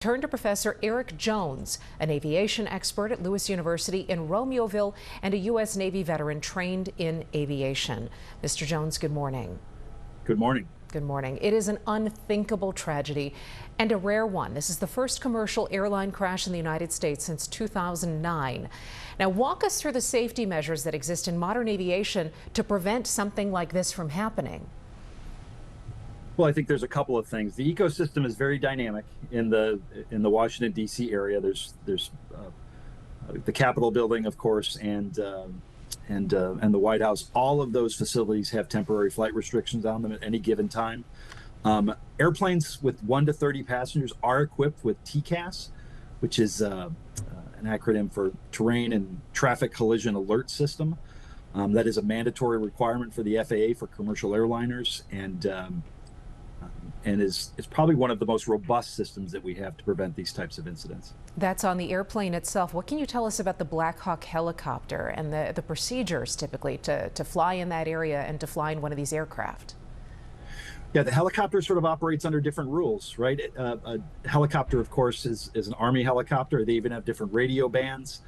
Turn to Professor Eric Jones, an aviation expert at Lewis University in Romeoville and a U.S. Navy veteran trained in aviation. Mr. Jones, good morning. Good morning. Good morning. It is an unthinkable tragedy and a rare one. This is the first commercial airline crash in the United States since 2009. Now, walk us through the safety measures that exist in modern aviation to prevent something like this from happening. Well, I think there's a couple of things. The ecosystem is very dynamic in the Washington D.C. area. There's the Capitol building, of course, and the White House. All of those facilities have temporary flight restrictions on them at any given time. Airplanes with 1 to 30 passengers are equipped with TCAS, which is an acronym for Terrain and Traffic Collision Alert System. That is a mandatory requirement for the FAA for commercial airliners, and is probably one of the most robust systems that we have to prevent these types of incidents. That's on the airplane itself. What can you tell us about the Black Hawk helicopter and the procedures typically to fly in that area and to fly in one of these aircraft? Yeah, the helicopter sort of operates under different rules, right? A helicopter, of course, is an Army helicopter. They even have different radio bands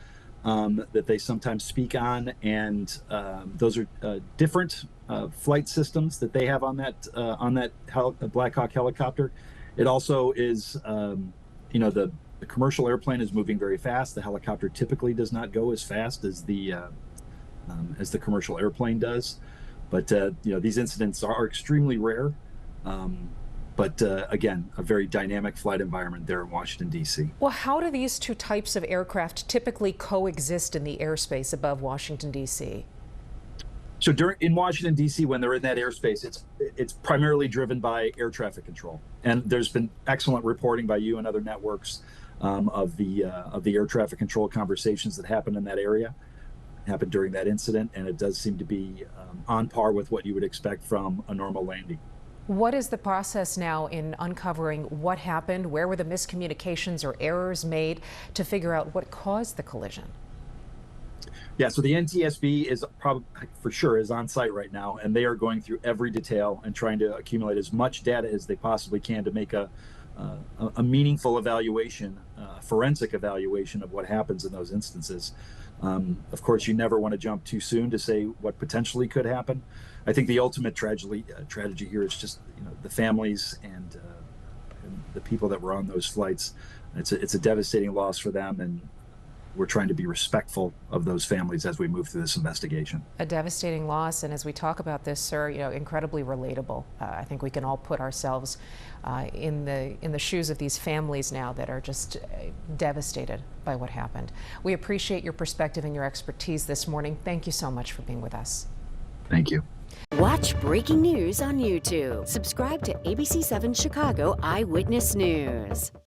that they sometimes speak on, and those are different flight systems that they have on that Black Hawk helicopter. It also is, the commercial airplane is moving very fast. The helicopter typically does not go as fast as the commercial airplane does, but these incidents are extremely rare. But again, a very dynamic flight environment there in Washington, D.C. Well, how do these two types of aircraft typically coexist in the airspace above Washington, D.C.? So in Washington, D.C., when they're in that airspace, it's primarily driven by air traffic control. And there's been excellent reporting by you and other networks of the air traffic control conversations that happened in that area, happened during that incident, and it does seem to be on par with what you would expect from a normal landing. What is the process now in uncovering what happened? Where were the miscommunications or errors made to figure out what caused the collision? Yeah, so the NTSB is probably for sure is on site right now, and they are going through every detail and trying to accumulate as much data as they possibly can to make a meaningful evaluation, forensic evaluation of what happens in those instances. Of course, you never want to jump too soon to say what potentially could happen. I think the ultimate tragedy here is just the families and the people that were on those flights. It's a devastating loss for them, and we're trying to be respectful of those families as we move through this investigation. A devastating loss, and as we talk about this, sir, incredibly relatable. I think we can all put ourselves in the shoes of these families now that are just devastated by what happened. We appreciate your perspective and your expertise this morning. Thank you so much for being with us. Thank you. Watch breaking news on YouTube. Subscribe to ABC7 Chicago Eyewitness News.